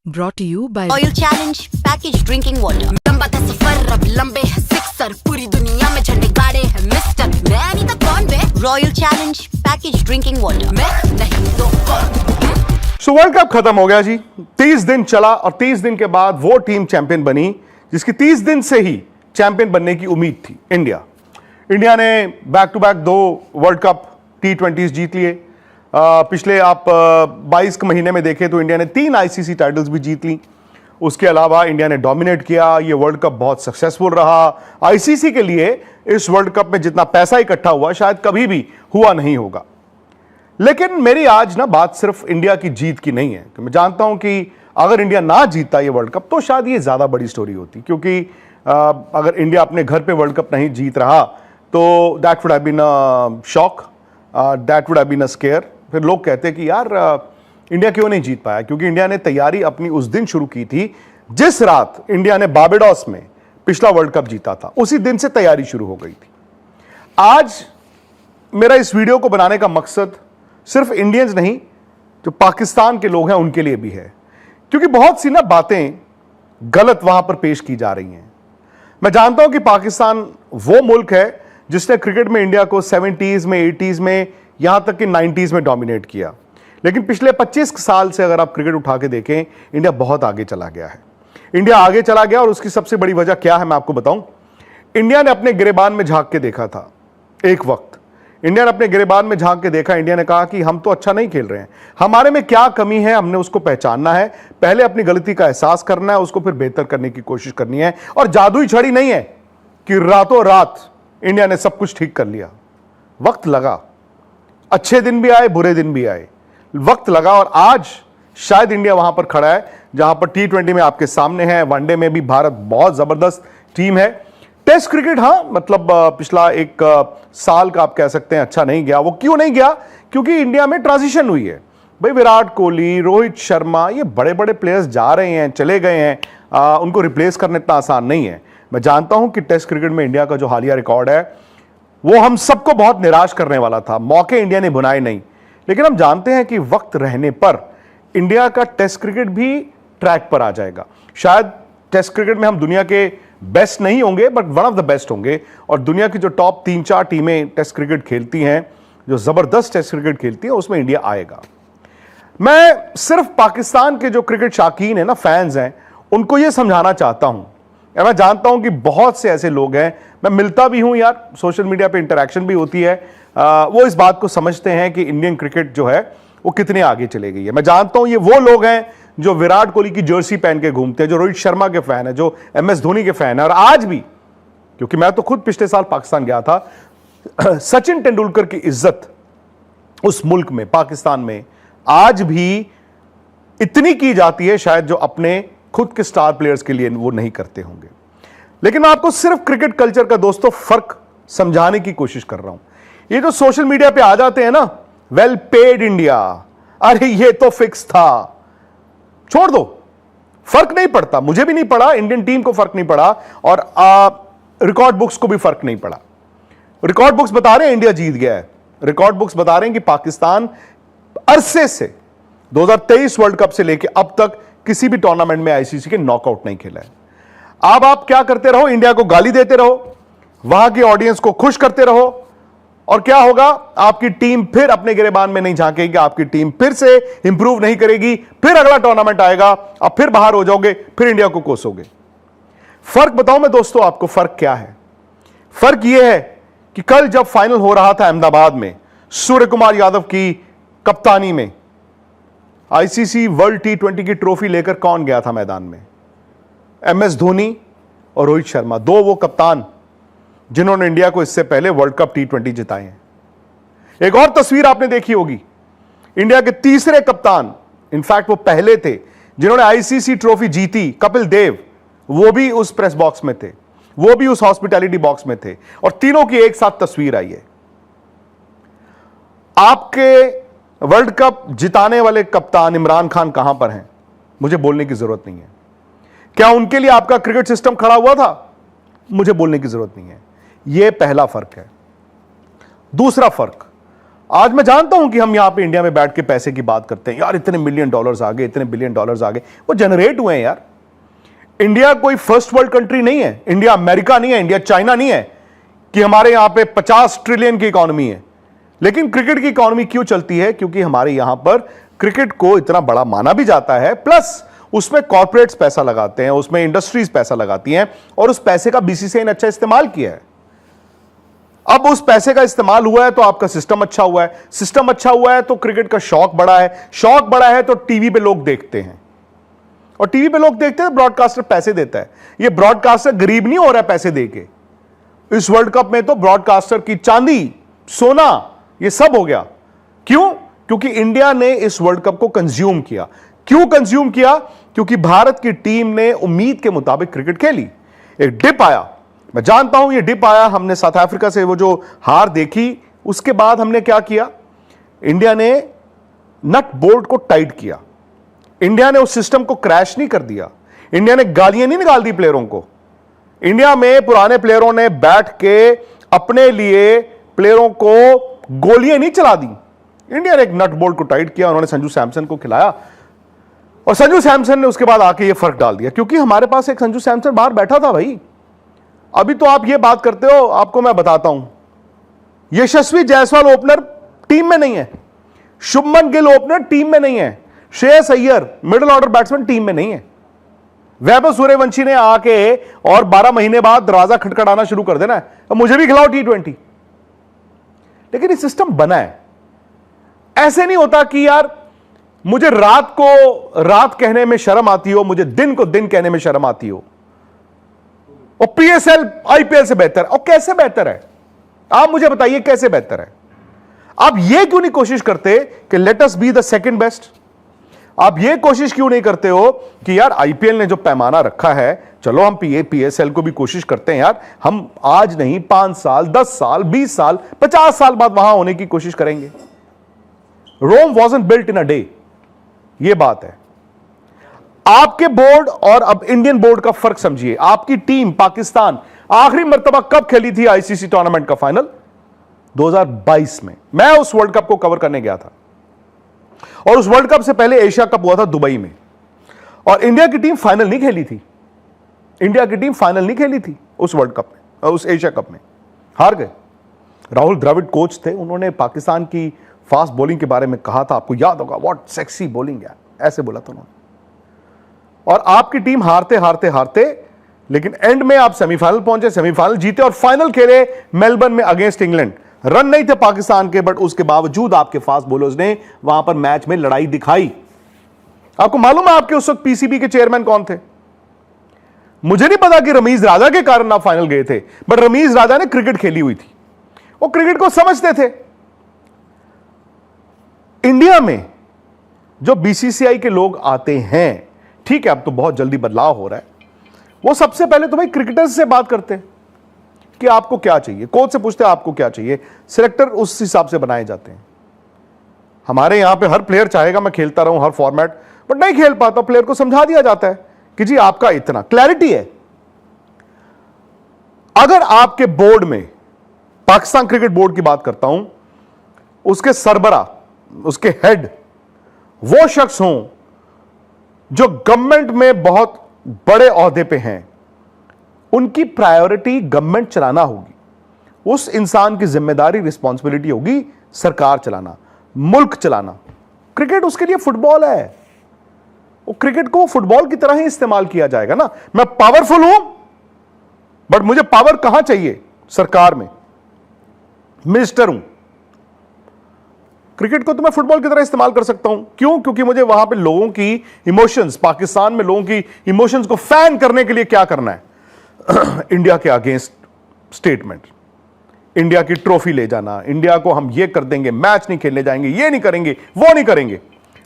Brought to you by Oil Challenge package drinking water. लंबा था सफर अब लंबे है सिक्सर, पूरी दुनिया में झंडे गाड़े हैं मिस्टर, मैं नहीं तो कौन बे। Royal challenge package drinking water, मैं नहीं तो कौन। सो वर्ल्ड कप खत्म हो गया जी। 30 दिन चला और 30 दिन के बाद वो टीम चैंपियन बनी जिसकी 30 दिन से ही चैंपियन बनने की उम्मीद थी, इंडिया। इंडिया ने back to back 2 world cup T20s जीत लिए। पिछले आप 22 के महीने में देखें तो इंडिया ने 3 ICC टाइटल्स भी जीत ली। उसके अलावा इंडिया ने डोमिनेट किया। ये वर्ल्ड कप बहुत सक्सेसफुल रहा। ICC के लिए इस वर्ल्ड कप में जितना पैसा इकट्ठा हुआ शायद कभी भी हुआ नहीं होगा। लेकिन मेरी आज ना बात सिर्फ इंडिया की जीत की नहीं है, कि मैं जानता हूं कि अगर इंडिया ना जीतता ये वर्ल्ड कप तो शायद ये ज्यादा बड़ी स्टोरी होती, क्योंकि अगर इंडिया अपने घर पे वर्ल्ड कप नहीं जीत रहा तो that would have been a shock, that would have been a scare. फिर लोग कहते कि यार इंडिया क्यों नहीं जीत पाया, क्योंकि इंडिया ने तैयारी अपनी उस दिन शुरू की थी जिस रात इंडिया ने बारबाडोस में पिछला वर्ल्ड कप जीता था, उसी दिन से तैयारी शुरू हो गई थी। आज मेरा इस वीडियो को बनाने का मकसद सिर्फ इंडियंस नहीं, जो पाकिस्तान के लोग हैं उनके लिए भी है, क्योंकि बहुत सी ना बातें गलत वहां पर पेश की जा रही हैं। मैं जानता हूं कि पाकिस्तान वो मुल्क है जिसने क्रिकेट में इंडिया को 70s में, 80s में, यहां तक कि 90s में डोमिनेट किया, लेकिन पिछले 25 साल से अगर आप क्रिकेट उठा के देखें, इंडिया बहुत आगे चला गया है। इंडिया आगे चला गया और उसकी सबसे बड़ी वजह क्या है मैं आपको बताऊं। इंडिया ने अपने गिरेबान में झांक के देखा था। एक वक्त इंडिया ने अपने गिरेबान में झांक के देखा। इंडिया ने कहा कि हम तो अच्छा नहीं खेल रहे हैं, हमारे में क्या कमी है, हमने उसको पहचानना है, पहले अपनी गलती का एहसास करना है, उसको फिर बेहतर करने की कोशिश करनी है। और जादुई छड़ी नहीं है कि रातों रात इंडिया ने सब कुछ ठीक कर लिया। वक्त लगा, अच्छे दिन भी आए, बुरे दिन भी आए, वक्त लगा। और आज शायद इंडिया वहां पर खड़ा है जहां पर T20 में आपके सामने है। वनडे में भी भारत बहुत जबरदस्त टीम है। टेस्ट क्रिकेट हाँ, मतलब पिछला एक साल का आप कह सकते हैं अच्छा नहीं गया। वो क्यों नहीं गया? क्योंकि इंडिया में ट्रांजिशन हुई है। भाई विराट कोहली, रोहित शर्मा, ये बड़े बड़े प्लेयर्स जा रहे हैं, चले गए हैं, उनको रिप्लेस करना इतना आसान नहीं है। मैं जानता हूं कि टेस्ट क्रिकेट में इंडिया का जो हालिया रिकॉर्ड है वो हम सबको बहुत निराश करने वाला था। मौके इंडिया ने बुनाए नहीं, लेकिन हम जानते हैं कि वक्त रहने पर इंडिया का टेस्ट क्रिकेट भी ट्रैक पर आ जाएगा। शायद टेस्ट क्रिकेट में हम दुनिया के बेस्ट नहीं होंगे, but one of the best होंगे। और दुनिया की जो टॉप 3-4 टीमें टेस्ट क्रिकेट खेलती हैं, जो जबरदस्त टेस्ट क्रिकेट खेलती हैं, उसमें इंडिया आएगा। मैं सिर्फ पाकिस्तान के जो क्रिकेट शाकीन है ना, फैंस हैं, उनको यह समझाना चाहता हूं। मैं जानता हूं कि बहुत से ऐसे लोग हैं, मैं मिलता भी हूं यार, सोशल मीडिया पे इंटरेक्शन भी होती है, वो इस बात को समझते हैं कि इंडियन क्रिकेट जो है वो कितने आगे चले गई है। मैं जानता हूं ये वो लोग हैं जो विराट कोहली की जर्सी पहन के घूमते हैं, जो रोहित शर्मा के फैन है, जो MS धोनी के फैन है। और आज भी, क्योंकि मैं तो खुद पिछले साल पाकिस्तान गया था, सचिन तेंदुलकर की इज्जत उस मुल्क में, पाकिस्तान में आज भी इतनी की जाती है शायद जो अपने खुद के स्टार प्लेयर्स के लिए वो नहीं करते होंगे। लेकिन मैं आपको सिर्फ क्रिकेट कल्चर का दोस्तों फर्क समझाने की कोशिश कर रहा हूं। ये जो सोशल मीडिया पे आ जाते हैं ना, वेल पेड इंडिया, अरे ये तो फिक्स था, छोड़ दो, फर्क नहीं पड़ता। मुझे भी नहीं पड़ा, इंडियन टीम को फर्क नहीं पड़ा, और रिकॉर्ड बुक्स को भी फर्क नहीं पड़ा। रिकॉर्ड बुक्स बता रहे हैं इंडिया जीत गया है। रिकॉर्ड बुक्स बता रहे हैं कि पाकिस्तान अरसे से 2023 वर्ल्ड कप से लेकर अब तक किसी भी टूर्नामेंट में ICC के नॉकआउट नहीं खेला है। अब आप क्या करते रहो, इंडिया को गाली देते रहो, वहां की ऑडियंस को खुश करते रहो, और क्या होगा, आपकी टीम फिर अपने गिरेबान में नहीं झांकेगी, आपकी टीम फिर से इंप्रूव नहीं करेगी, फिर अगला टूर्नामेंट आएगा, आप फिर बाहर हो जाओगे, फिर इंडिया को कोसोगे। फर्क बताऊं मैं दोस्तों आपको, फर्क क्या है? फर्क यह है कि कल जब फाइनल हो रहा था अहमदाबाद में, सूर्य कुमार यादव की कप्तानी में ICC वर्ल्ड T20 की ट्रॉफी लेकर कौन गया था मैदान में? MS धोनी और रोहित शर्मा, 2 वो कप्तान जिन्होंने इंडिया को इससे पहले वर्ल्ड कप T20 जिताए हैं। एक और तस्वीर आपने देखी होगी, इंडिया के तीसरे कप्तान, इनफैक्ट वो पहले थे जिन्होंने ICC ट्रॉफी जीती, कपिल देव, वो भी उस प्रेस बॉक्स में थे, वो भी उस हॉस्पिटैलिटी बॉक्स में थे, और तीनों की एक साथ तस्वीर आई है। आपके वर्ल्ड कप जिताने वाले कप्तान इमरान खान कहां पर हैं? मुझे बोलने की जरूरत नहीं है। क्या उनके लिए आपका क्रिकेट सिस्टम खड़ा हुआ था? मुझे बोलने की जरूरत नहीं है। यह पहला फर्क है। दूसरा फर्क, आज मैं जानता हूं कि हम यहां पे इंडिया में बैठ के पैसे की बात करते हैं, यार इतने मिलियन डॉलर्स आ गए, इतने बिलियन डॉलर्स आ गए, वो जनरेट हुए हैं यार। इंडिया कोई फर्स्ट वर्ल्ड कंट्री नहीं है, इंडिया अमेरिका नहीं है, इंडिया चाइना नहीं है कि हमारे यहां पे 50 ट्रिलियन की इकोनॉमी है। लेकिन क्रिकेट की इकोनॉमी क्यों चलती है? क्योंकि हमारे यहां पर क्रिकेट को इतना बड़ा माना भी जाता है, प्लस उसमें कॉर्पोरेट्स पैसा लगाते हैं, उसमें इंडस्ट्रीज पैसा लगाती हैं, और उस पैसे का बीसीसीआई ने अच्छा इस्तेमाल किया है। अब उस पैसे का इस्तेमाल हुआ है तो आपका सिस्टम अच्छा हुआ है, सिस्टम अच्छा हुआ है तो क्रिकेट का शौक बढ़ा है, शौक बढ़ा है तो टीवी पे लोग देखते हैं, और टीवी पे लोग देखते हैं, ब्रॉडकास्टर पैसे देता है। ये ब्रॉडकास्टर गरीब नहीं हो रहा है पैसे देके। इस वर्ल्ड कप में तो ब्रॉडकास्टर की चांदी, सोना, ये सब हो गया। क्यों? क्योंकि इंडिया ने इस वर्ल्ड कप को कंज्यूम किया। क्यों कंज्यूम किया? क्योंकि भारत की टीम ने उम्मीद के मुताबिक क्रिकेट खेली। एक डिप आया, मैं जानता हूं ये डिप आया, हमने साउथ अफ्रीका से वो जो हार देखी, उसके बाद हमने क्या किया? इंडिया ने नट बोल्ट को टाइट किया। इंडिया ने उस सिस्टम को क्रैश नहीं कर दिया। इंडिया ने गालियां नहीं निकाल दी प्लेयरों को। इंडिया में पुराने प्लेयरों ने बैठ के अपने लिए प्लेयरों को गोलियां नहीं चला दी। इंडिया ने एक नट बोल्ट को टाइट किया, उन्होंने संजू सैमसन को खिलाया, और संजू सैमसन ने उसके बाद आके ये फर्क डाल दिया, क्योंकि हमारे पास एक संजू सैमसन बाहर बैठा था भाई। अभी तो आप ये बात करते हो, आपको मैं बताता हूं, यशस्वी जायसवाल ओपनर टीम में नहीं है, शुभमन गिल ओपनर टीम में नहीं है, Shreyas Iyer middle order batsman team में नहीं है। वैभव सूर्यवंशी ने आके और 12 महीने बाद दरवाजा खटखटाना शुरू कर देना है, अब मुझे भी खिलाओ T20। लेकिन ये सिस्टम बना है। ऐसे नहीं होता कि यार मुझे रात को रात कहने में शर्म आती हो, मुझे दिन को दिन कहने में शर्म आती हो, और PSL IPL से बेहतर है। और कैसे बेहतर है? आप मुझे बताइए कैसे बेहतर है? आप ये क्यों नहीं कोशिश करते कि let us be the second best? आप ये कोशिश क्यों नहीं करते हो कि यार IPL ने जो पैमाना रखा है, चलो हम PSL को भी कोशिश करते हैं यार, हम आज नहीं 5 साल 10 साल 20 साल 50 साल बाद वहां होने की कोशिश करेंगे। Rome wasn't built in a day, ये बात है। आपके बोर्ड और अब इंडियन बोर्ड का फर्क समझिए। आपकी टीम पाकिस्तान आखिरी मर्तबा कब खेली थी ICC टूर्नामेंट का फाइनल? 2022 में। मैं उस वर्ल्ड कप को कवर करने गया था, और उस वर्ल्ड कप से पहले एशिया कप हुआ था दुबई में, और इंडिया की टीम फाइनल नहीं खेली थी। इंडिया की टीम फाइनल नहीं खेली थी उस वर्ल्ड कप में, उस एशिया कप में हार गए। राहुल द्रविड़ कोच थे, उन्होंने पाकिस्तान की फास्ट बॉलिंग के बारे में कहा था, आपको याद होगा, व्हाट सेक्सी बॉलिंग है, ऐसे बोला था उन्होंने। और आपकी टीम हारते हारते हारते, लेकिन एंड में आप सेमीफाइनल पहुंचे, सेमीफाइनल जीते और फाइनल खेले मेलबर्न में अगेंस्ट इंग्लैंड। रन नहीं थे पाकिस्तान के, बट उसके बावजूद आपके फास्ट बॉलर्स ने वहां पर मैच में लड़ाई दिखाई। आपको मालूम है आपके उस वक्त PCB के चेयरमैन कौन थे? मुझे नहीं पता कि रमीज राजा के कारण आप फाइनल गए थे, बट रमीज राजा ने क्रिकेट खेली हुई थी, वो क्रिकेट को समझते थे। इंडिया में जो BCCI के लोग आते हैं, ठीक है अब तो बहुत जल्दी बदलाव हो रहा है, वो सबसे पहले तो भाई क्रिकेटर्स से बात करते हैं कि आपको क्या चाहिए, कोच से पूछते हैं आपको क्या चाहिए, सिलेक्टर उस हिसाब से बनाए जाते हैं। हमारे यहां पे हर प्लेयर चाहेगा मैं खेलता रहूं हर फॉर्मेट, बट नहीं खेल पाता, प्लेयर को समझा दिया जाता है कि जी आपका इतना क्लैरिटी है। अगर आपके बोर्ड में, पाकिस्तान क्रिकेट बोर्ड की बात करता हूं, उसके सरबरा, उसके हेड वो शख्स हों जो गवर्नमेंट में बहुत बड़े ओहदे पे हैं, उनकी प्रायोरिटी गवर्नमेंट चलाना होगी, उस इंसान की जिम्मेदारी रिस्पॉन्सिबिलिटी होगी सरकार चलाना, मुल्क चलाना। क्रिकेट उसके लिए फुटबॉल है, वो क्रिकेट को फुटबॉल की तरह ही इस्तेमाल किया जाएगा ना। मैं पावरफुल हूं, बट मुझे पावर कहां चाहिए? सरकार में मिनिस्टर हूं। क्रिकेट को तो मैं फुटबॉल की तरह इस्तेमाल कर सकता हूं। क्यों? क्योंकि मुझे वहां पे लोगों की इमोशंस, पाकिस्तान में लोगों की इमोशंस को फैन करने के लिए क्या करना है? इंडिया के अगेंस्ट स्टेटमेंट, इंडिया की ट्रॉफी ले जाना, इंडिया को हम ये कर देंगे, मैच नहीं खेलने जाएंगे, ये नहीं करेंगे, वो नहीं करेंगे।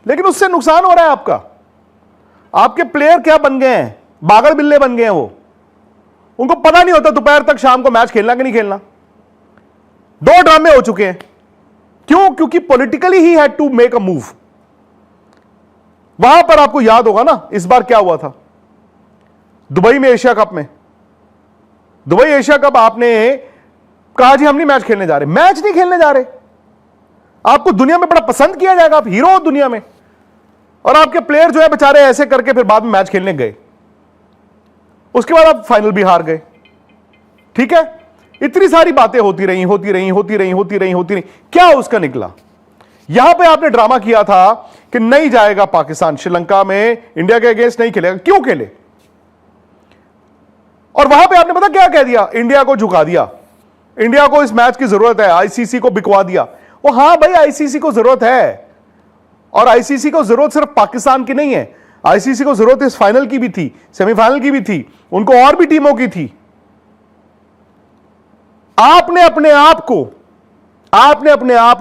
लेकिन उससे नुकसान हो रहा है आपका। आपके प्लेयर क्या बन गए हैं? बागड़ बिल्ले बन गए हैं। वो, उनको पता नहीं होता दोपहर तक शाम को मैच खेलना कि नहीं खेलना। 2 ड्रामे हो चुके हैं। क्यों? क्योंकि politically he had to make a move. वहां पर आपको याद होगा ना, इस बार क्या हुआ था दुबई में एशिया कप में। दुबई एशिया कप आपने कहा जी हम नहीं मैच खेलने जा रहे। मैच नहीं खेलने जा रहे, आपको दुनिया में बड़ा पसंद किया जाएगा, आप हीरो हो दुनिया में, और आपके प्लेयर जो है बेचारे ऐसे करके फिर बाद में मैच खेलने गए, उसके बाद आप फाइनल भी हार गए। ठीक है, इतनी सारी बातें होती रही, क्या उसका निकला? यहां पे आपने ड्रामा किया था कि नहीं जाएगा पाकिस्तान, श्रीलंका में इंडिया के अगेंस्ट नहीं खेलेगा। क्यों खेले? और वहां पे आपने पता क्या कह दिया? इंडिया को झुका दिया, इंडिया को इस मैच की जरूरत है, आईसीसी को बिकवा दिया। वो हां भाई, आईसीसी को जरूरत है, और आईसीसी को जरूरत सिर्फ पाकिस्तान की नहीं है, आईसीसी को जरूरत इस फाइनल की भी थी, सेमीफाइनल की भी थी, उनको और भी टीमों की थी। आपने अपने आप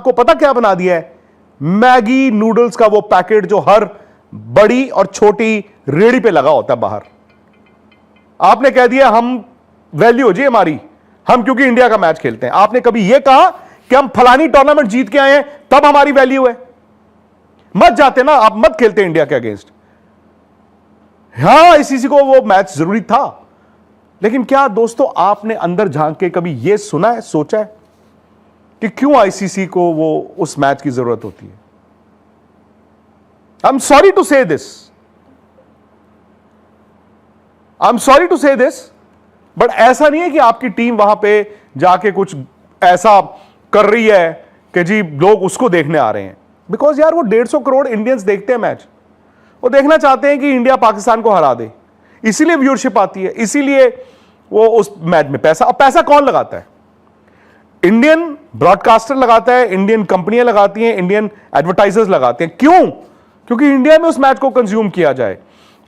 को पता क्या बना दिया है? मैगी नूडल्स का वो पैकेट जो हर बड़ी और छोटी रेड़ी पे लगा होता है बाहर। आपने कह दिया हम वैल्यू हो जी हमारी, हम क्योंकि इंडिया का मैच खेलते हैं। आपने कभी यह कहा कि हम फलानी टूर्नामेंट जीत के आए हैं तब हमारी वैल्यू है? मत जाते ना, आप मत खेलते इंडिया के अगेंस्ट। हां, आईसीसी को वो मैच जरूरी था, लेकिन क्या दोस्तों आपने अंदर झांक के कभी यह सुना है, सोचा है कि क्यों आईसीसी को वो उस मैच की जरूरत होती है? आई एम सॉरी टू से दिस, बट ऐसा नहीं है कि आपकी टीम वहां पे जाके कुछ ऐसा कर रही है कि जी लोग उसको देखने आ रहे हैं। बिकॉज यार वो 150 करोड़ इंडियंस देखते हैं मैच, वो देखना चाहते हैं कि इंडिया पाकिस्तान को हरा दे, इसीलिए व्यूअरशिप आती है, इसीलिए वो उस मैच में पैसा। अब पैसा कौन लगाता है? इंडियन ब्रॉडकास्टर लगाता है, इंडियन कंपनियां लगाती हैं, इंडियन एडवर्टाइजर्स लगाते हैं। क्यों? क्योंकि इंडिया में उस मैच को कंज्यूम किया जाए।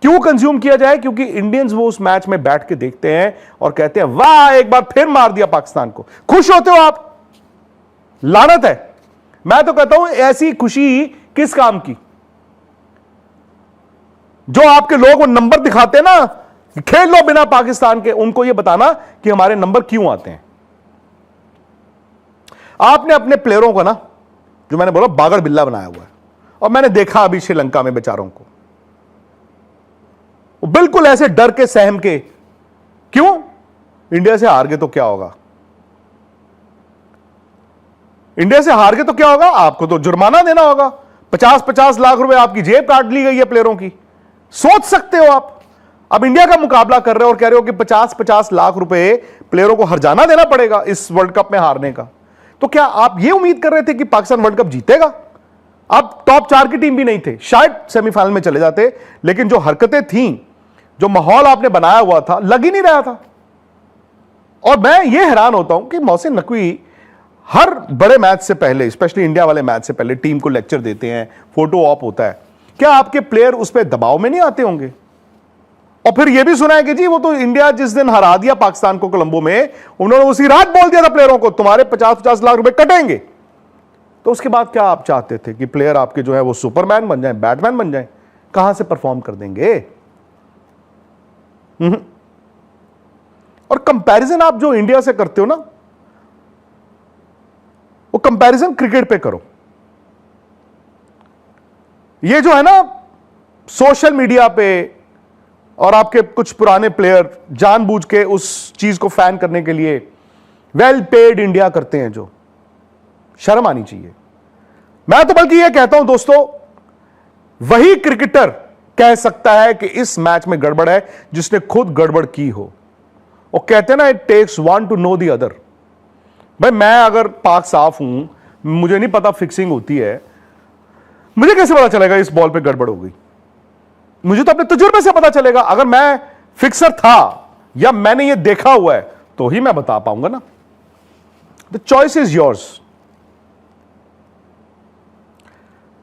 क्यों कंज्यूम किया जाए? क्योंकि इंडियंस वो उस मैच में बैठ के देखते हैं और कहते हैं वाह, एक बार फिर मार दिया पाकिस्तान को। खुश होते हो आप? लानत है। मैं तो कहता हूं ऐसी खुशी किस काम की? जो आपके लोग वो नंबर दिखाते हैं ना, खेल लो बिना पाकिस्तान के, उनको ये बताना कि हमारे नंबर क्यों आते हैं। आपने अपने प्लेयरों को ना, जो मैंने बोला बागड़ बिल्ला बनाया हुआ है, और मैंने देखा अभी श्रीलंका में बेचारों को, वो बिल्कुल ऐसे डर के सहम के। क्यों? इंडिया से हार गए तो क्या होगा? इंडिया से हार गए तो क्या होगा? आपको तो जुर्माना देना होगा, 50-50 लाख रुपए आपकी जेब काट ली गई है प्लेयरों की। सोच सकते हो आप? अब इंडिया का मुकाबला कर रहे हो और कह रहे हो कि 50-50 लाख रुपए प्लेयरों को हर्जाना देना पड़ेगा इस वर्ल्ड कप में हारने का। तो क्या आप यह उम्मीद कर रहे थे कि पाकिस्तान वर्ल्ड कप जीतेगा? आप टॉप 4 की टीम भी नहीं थे, शायद सेमीफाइनल में चले जाते, लेकिन जो हरकतें थीं, जो माहौल आपने बनाया हुआ था, लग ही नहीं रहा था। और मैं ये हैरान होता हूं कि मोहसिन नकवी हर बड़े मैच से पहले, स्पेशली इंडिया वाले मैच से पहले, टीम को लेक्चर देते हैं, फोटो ऑप होता है। क्या आपके प्लेयर उस पर दबाव में नहीं आते होंगे? और फिर यह भी सुना है कि जी वो तो इंडिया जिस दिन हरा दिया पाकिस्तान को कोलंबो में, उन्होंने उसी रात बोल दिया था प्लेयरों को तुम्हारे 50-50 लाख रुपए कटेंगे। तो उसके बाद क्या आप चाहते थे कि प्लेयर आपके जो है वो सुपरमैन बन जाए, बैटमैन बन जाए? कहां से परफॉर्म कर देंगे? और कंपैरिजन आप जो इंडिया से करते हो ना, वो कंपैरिजन क्रिकेट पे करो। ये जो है ना सोशल मीडिया पे, और आपके कुछ पुराने प्लेयर जानबूझ के उस चीज को फैन करने के लिए वेल पेड इंडिया करते हैं, जो शर्म आनी चाहिए। मैं तो बल्कि यह कहता हूं दोस्तों, वही क्रिकेटर कह सकता है कि इस मैच में गड़बड़ है जिसने खुद गड़बड़ की हो। और कहते हैं ना, it takes one to know the other. भाई मैं अगर पाक साफ हूं, मुझे नहीं पता फिक्सिंग होती है, मुझे कैसे पता चलेगा इस बॉल पे गड़बड़ हो गई? मुझे तो अपने तजुर्बे से पता चलेगा। अगर मैं फिक्सर था या मैंने ये देखा हुआ है तो ही मैं बता पाऊंगा ना। The choice is yours.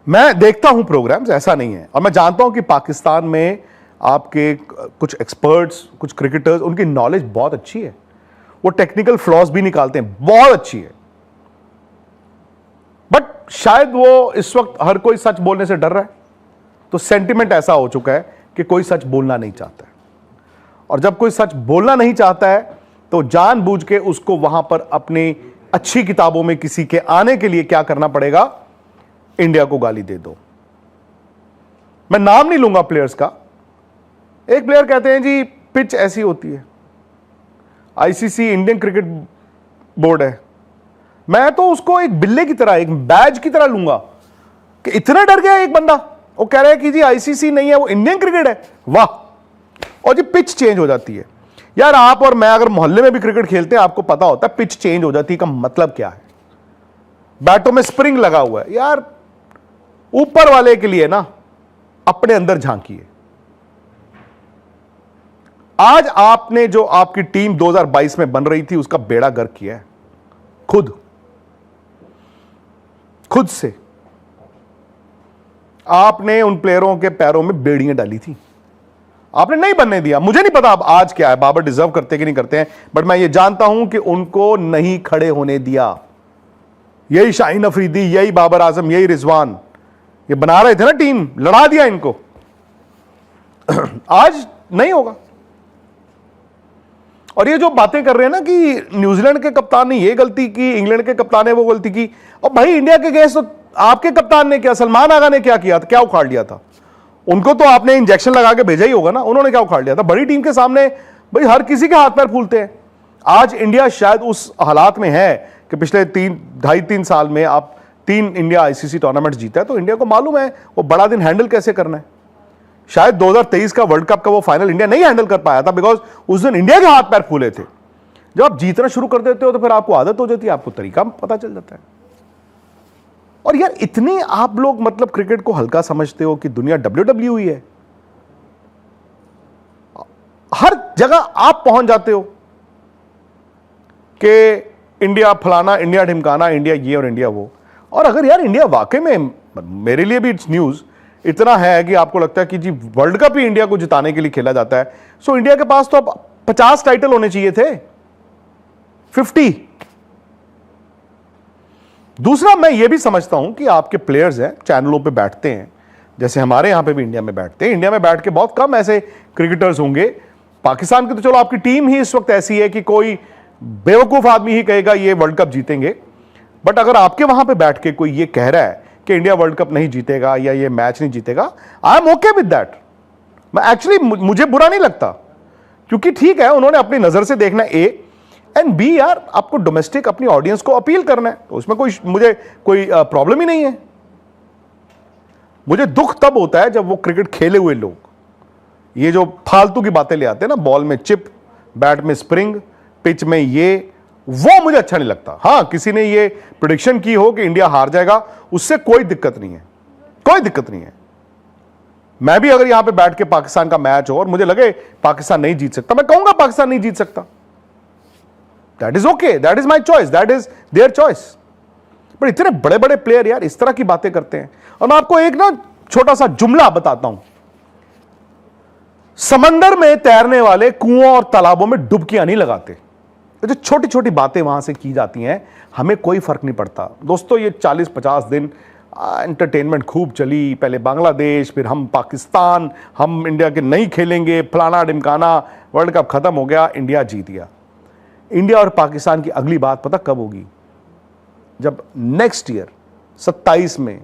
मैं देखता हूं प्रोग्राम्स, ऐसा नहीं है, और मैं जानता हूं कि पाकिस्तान में आपके कुछ एक्सपर्ट्स, कुछ क्रिकेटर्स, उनकी नॉलेज बहुत अच्छी है, वो टेक्निकल फ्लॉज भी निकालते हैं, बहुत अच्छी है। बट शायद वो इस वक्त हर कोई सच बोलने से डर रहा है, तो सेंटिमेंट ऐसा हो चुका है कि कोई सच बोलना नहीं चाहता है। और जब कोई सच बोलना नहीं चाहता है तो जानबूझ के उसको वहां पर अपनी अच्छी किताबों में किसी के आने के लिए क्या करना पड़ेगा? इंडिया को गाली दे दो। मैं नाम नहीं लूंगा प्लेयर्स का। एक प्लेयर कहते हैं जी पिच ऐसी होती है, आईसीसी इंडियन क्रिकेट बोर्ड है, मैं तो उसको एक बिल्ले की तरह, एक बैज की तरह लूंगा कि इतना डर गया एक बंदा, वो कह रहा है कि जी आईसीसी नहीं है, वो इंडियन क्रिकेट है। वाह। और जी पिच चेंज हो जाती है यार। आप और मैं अगर मोहल्ले में भी क्रिकेट खेलते हैं, आपको पता होता है पिच चेंज हो जाती है का मतलब क्या है। बैटों में स्प्रिंग लगा हुआ है यार। ऊपर वाले के लिए ना अपने अंदर झांकिए। आज आपने जो आपकी टीम 2022 में बन रही थी उसका बेड़ा गर्क किया है खुद से। आपने उन प्लेयरों के पैरों में बेड़ियां डाली थी, आपने नहीं बनने दिया। मुझे नहीं पता अब आज क्या है, बाबर डिजर्व करते कि नहीं करते हैं, बट मैं ये जानता हूं कि उनको नहीं खड़े होने दिया। यही शाहीन अफरीदी, यही बाबर आजम, यही रिजवान, ये बना रहे थे ना टीम, लड़ा दिया इनको। आज नहीं होगा। और ये जो बातें कर रहे हैं ना कि न्यूजीलैंड के कप्तान ने ये गलती की, इंग्लैंड के कप्तान ने वो गलती की, और भाई इंडिया के गेस्ट तो आपके कप्तान ने क्या, सलमान आगा ने क्या किया था, क्या उखाड़ लिया था? उनको तो आपने इंजेक्शन लगा के भेजा ही होगा ना, उन्होंने क्या उखाड़ लिया था? बड़ी टीम के सामने भाई हर किसी के हाथ पैर फूलते हैं। आज इंडिया शायद उस हालात में है कि पिछले 2.5-3 साल में आप 3 इंडिया आईसीसी टूर्नामेंट जीता है, तो इंडिया को मालूम है वो बड़ा दिन हैंडल कैसे करना है। शायद 2023 का वर्ल्ड कप का वो फाइनल इंडिया नहीं हैंडल कर पाया था बिकॉज उस दिन इंडिया के हाथ पैर फूले थे। जब आप जीतना शुरू कर देते हो तो फिर आपको आदत हो जाती है, आपको तरीका पता चल जाता है। और यार इतने आप लोग मतलब क्रिकेट को हल्का समझते हो कि दुनिया WWE है। हर जगह आप पहुंच जाते हो कि इंडिया फलाना, इंडिया ढिमकाना, इंडिया ये और इंडिया वो। और अगर यार इंडिया वाकई में, मेरे लिए भी इट्स न्यूज इतना है कि आपको लगता है कि जी वर्ल्ड कप ही इंडिया को जिताने के लिए खेला जाता है, सो इंडिया के पास तो अब 50 टाइटल होने चाहिए थे, 50। दूसरा मैं ये भी समझता हूं कि आपके प्लेयर्स हैं, चैनलों पे बैठते हैं, जैसे हमारे यहां पे भी इंडिया में बैठते हैं। इंडिया में बैठ के बहुत कम ऐसे क्रिकेटर्स होंगे। पाकिस्तान की तो चलो आपकी टीम ही इस वक्त ऐसी है कि कोई बेवकूफ आदमी ही कहेगा ये वर्ल्ड कप जीतेंगे, बट अगर आपके वहां पे बैठ के कोई ये कह रहा है कि इंडिया वर्ल्ड कप नहीं जीतेगा या ये मैच नहीं जीतेगा, I am okay with that. मैं एक्चुअली मुझे बुरा नहीं लगता, क्योंकि ठीक है उन्होंने अपनी नजर से देखना ए, एंड बी यार आपको डोमेस्टिक अपनी ऑडियंस को अपील करना है, तो उसमें मुझे कोई प्रॉब्लम ही नहीं है। मुझे दुख तब होता है जब वो क्रिकेट खेले हुए लोग ये जो फालतू की बातें ले आते हैं ना, बॉल में चिप, बैट में स्प्रिंग, पिच में ये, वो मुझे अच्छा नहीं लगता। हां, किसी ने ये प्रेडिक्शन की हो कि इंडिया हार जाएगा, उससे कोई दिक्कत नहीं है, कोई दिक्कत नहीं है। मैं भी अगर यहां पे बैठ के पाकिस्तान का मैच हो और मुझे लगे पाकिस्तान नहीं जीत सकता, मैं कहूंगा पाकिस्तान नहीं जीत सकता। That is okay, that is my choice, that is their choice. पर इतने बड़े बड़े प्लेयर यार इस तरह की बातें करते हैं। और मैं आपको एक ना छोटा सा जुमला बताता हूं। समंदर में तैरने वाले कुओं और तालाबों में डुबकियां नहीं लगाते। जो छोटी छोटी बातें वहां से की जाती हैं, हमें कोई फर्क नहीं पड़ता। दोस्तों, ये 40-50 दिन एंटरटेनमेंट खूब चली, पहले बांग्लादेश, फिर हम पाकिस्तान, हम इंडिया के नहीं खेलेंगे, फलाना ढिमकाना, वर्ल्ड कप खत्म हो गया, इंडिया जीत गया। इंडिया और पाकिस्तान की अगली बात पता कब होगी? जब नेक्स्ट ईयर 27 में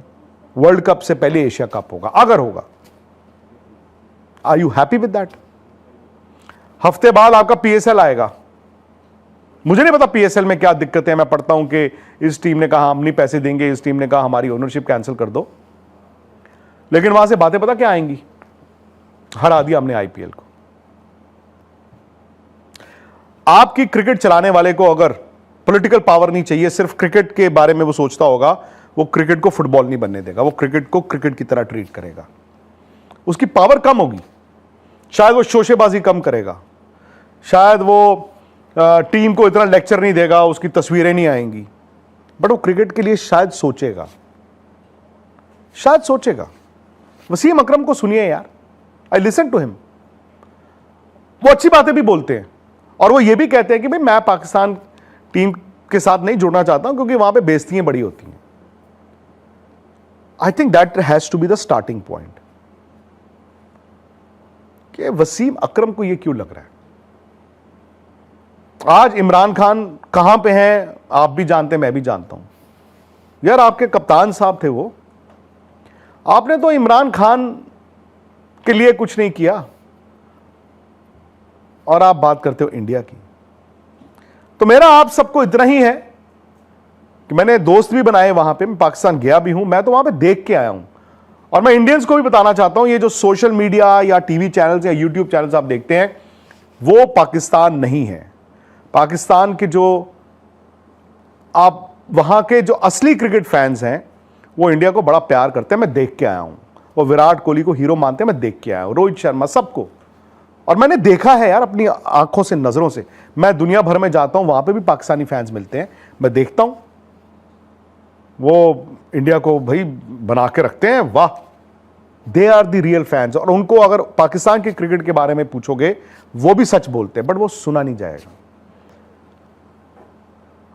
वर्ल्ड कप से पहले एशिया कप होगा, अगर होगा। Are you happy with that? हफ्ते बाद आपका पीएसएल आएगा। मुझे नहीं पता पीएसएल में क्या दिक्कत है। मैं पढ़ता हूं कि इस टीम ने कहा हम नहीं पैसे देंगे, इस टीम ने कहा हमारी ओनरशिप कैंसिल कर दो, लेकिन वहां से बातें पता क्या आएंगी? हरा दिया हमने आईपीएल को। आपकी क्रिकेट चलाने वाले को अगर पॉलिटिकल पावर नहीं चाहिए, सिर्फ क्रिकेट के बारे में वो सोचता होगा, वो क्रिकेट को फुटबॉल नहीं बनने देगा, वो क्रिकेट को क्रिकेट की तरह ट्रीट करेगा। उसकी पावर कम होगी, शायद वो शोशेबाजी कम करेगा, शायद वो टीम को इतना लेक्चर नहीं देगा, उसकी तस्वीरें नहीं आएंगी, बट वो क्रिकेट के लिए शायद सोचेगा, शायद सोचेगा। वसीम अकरम को सुनिए यार, आई लिसन टू हिम। वो अच्छी बातें भी बोलते हैं और वो ये भी कहते हैं कि भाई मैं पाकिस्तान टीम के साथ नहीं जुड़ना चाहता हूं क्योंकि वहां पे बेइज्जतियां बड़ी होती हैं। I think that has to be the starting point कि वसीम अकरम को ये क्यों लग रहा है। आज इमरान खान कहां पे हैं आप भी जानते हैं, मैं भी जानता हूं। यार आपके कप्तान साहब थे वो, आपने तो इमरान खान के लिए कुछ नहीं किया और आप बात करते हो इंडिया की। तो मेरा आप सबको इतना ही है कि मैंने दोस्त भी बनाए वहां पे, मैं पाकिस्तान गया भी हूं, मैं तो वहां पे देख के आया हूं। और मैं इंडियंस को भी बताना चाहता हूं, ये जो सोशल मीडिया या टीवी चैनल्स या यूट्यूब चैनल्स आप देखते हैं, वो पाकिस्तान नहीं है। पाकिस्तान के जो आप वहां के जो असली क्रिकेट फैंस हैं, वो इंडिया को बड़ा प्यार करते हैं। मैं देख के आया हूं, वो विराट कोहली को हीरो मानते हैं, मैं देख के आया हूं, रोहित शर्मा, सबको। और मैंने देखा है यार अपनी आंखों से, नजरों से। मैं दुनिया भर में जाता हूं, वहां पे भी पाकिस्तानी फैंस मिलते हैं, मैं देखता हूं, वो इंडिया को भाई बना के रखते हैं, वाह, they are the real fans. और उनको अगर पाकिस्तान के क्रिकेट के बारे में पूछोगे, वो भी सच बोलते हैं, बट वो सुना नहीं जाएगा,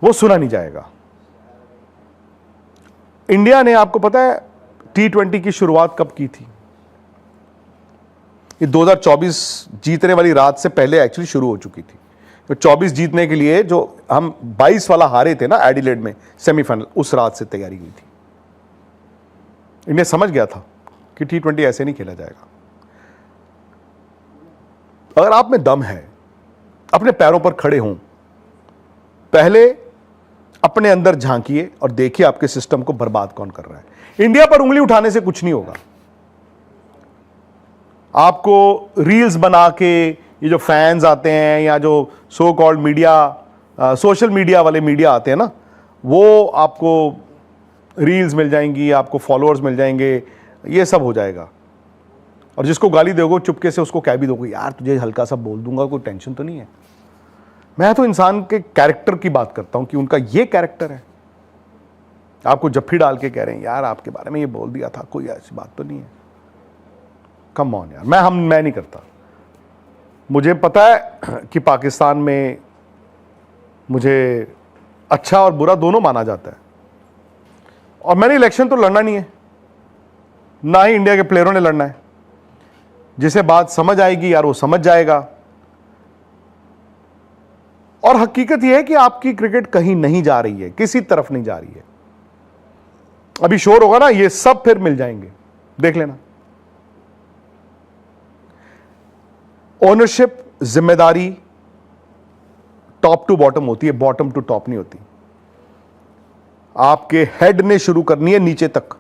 वो सुना नहीं जाएगा। इंडिया ने, आपको पता है T20 की शुरुआत कब की थी? ये 2024 जीतने वाली रात से पहले एक्चुअली शुरू हो चुकी थी। तो 24 जीतने के लिए जो हम 22 वाला हारे थे ना एडिलेड में सेमीफाइनल, उस रात से तैयारी हुई थी। इंडिया समझ गया था कि T20 ऐसे नहीं खेला जाएगा। अगर आप में दम है, अपने पैरों पर खड़े हों, पहले अपने अंदर झांकिए और देखिए आपके सिस्टम को बर्बाद कौन कर रहा है। इंडिया पर उंगली उठाने से कुछ नहीं होगा। आपको रील्स बना के ये जो फैंस आते हैं या जो so called media, social media वाले मीडिया आते हैं ना, वो आपको रील्स मिल जाएंगी, आपको फॉलोअर्स मिल जाएंगे, ये सब हो जाएगा। और जिसको गाली दोगे चुपके से उसको कह भी दोगे, यार तुझे हल्का सा बोल दूंगा, कोई टेंशन तो नहीं है। मैं तो इंसान के कैरेक्टर की बात करता हूं कि उनका ये कैरेक्टर है। आपको जफ्फी डाल के कह रहे हैं यार आपके बारे में ये बोल दिया था, कोई ऐसी बात तो नहीं है। कम ऑन यार, मैं नहीं करता। मुझे पता है कि पाकिस्तान में मुझे अच्छा और बुरा दोनों माना जाता है, और मैंने इलेक्शन तो लड़ना नहीं है, ना ही इंडिया के प्लेयरों ने लड़ना है। जिसे बात समझ आएगी यार वो समझ जाएगा। और हकीकत यह है कि आपकी क्रिकेट कहीं नहीं जा रही है, किसी तरफ नहीं जा रही है। अभी शोर होगा ना, ये सब फिर मिल जाएंगे, देख लेना। ओनरशिप, जिम्मेदारी टॉप टू बॉटम होती है, बॉटम टू टॉप नहीं होती। आपके हेड ने शुरू करनी है नीचे तक,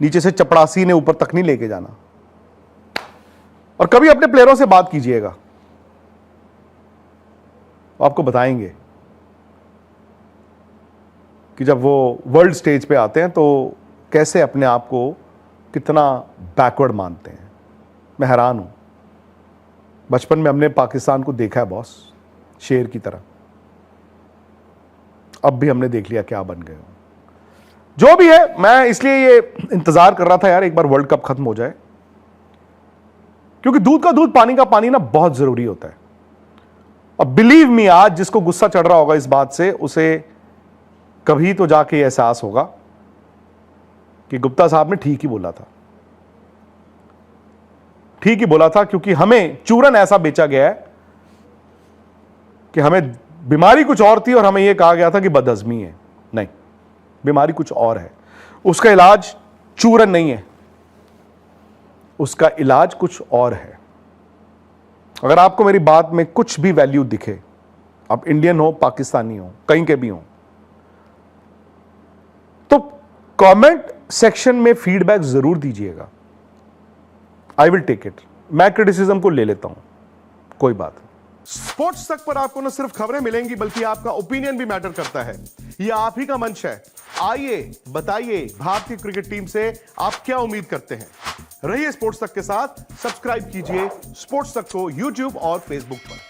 नीचे से चपड़ासी ने ऊपर तक नहीं लेके जाना। और कभी अपने प्लेयरों से बात कीजिएगा, आपको बताएंगे कि जब वो वर्ल्ड स्टेज पे आते हैं तो कैसे अपने आप को कितना बैकवर्ड मानते हैं। मैं हैरान हूं। बचपन में हमने पाकिस्तान को देखा है बॉस, शेर की तरह। अब भी हमने देख लिया क्या बन गए हो। जो भी है, मैं इसलिए ये इंतजार कर रहा था यार एक बार वर्ल्ड कप खत्म हो जाए, क्योंकि दूध का दूध पानी का पानी ना बहुत जरूरी होता है। और बिलीव मी, आज जिसको गुस्सा चढ़ रहा होगा इस बात से, उसे कभी तो जाके एहसास होगा कि गुप्ता साहब ने ठीक ही बोला था, ठीक ही बोला था। क्योंकि हमें चूरन ऐसा बेचा गया है कि हमें बीमारी कुछ और थी और हमें यह कहा गया था कि बदहजमी है। नहीं, बीमारी कुछ और है। उसका इलाज चूरन नहीं है, उसका इलाज कुछ और है। अगर आपको मेरी बात में कुछ भी वैल्यू दिखे, आप इंडियन हो, पाकिस्तानी हो, कहीं के भी हो, तो कमेंट सेक्शन में फीडबैक जरूर दीजिएगा। I will take it. मैं क्रिटिसिज्म को ले लेता हूं, कोई बात। स्पोर्ट्स तक पर आपको न सिर्फ खबरें मिलेंगी बल्कि आपका ओपिनियन भी मैटर करता है। यह आप ही का मंच है। आइए बताइए भारतीय क्रिकेट टीम से आप क्या उम्मीद करते हैं। रहिए स्पोर्ट्स तक के साथ। सब्सक्राइब कीजिए स्पोर्ट्स तक को यूट्यूब और फेसबुक पर।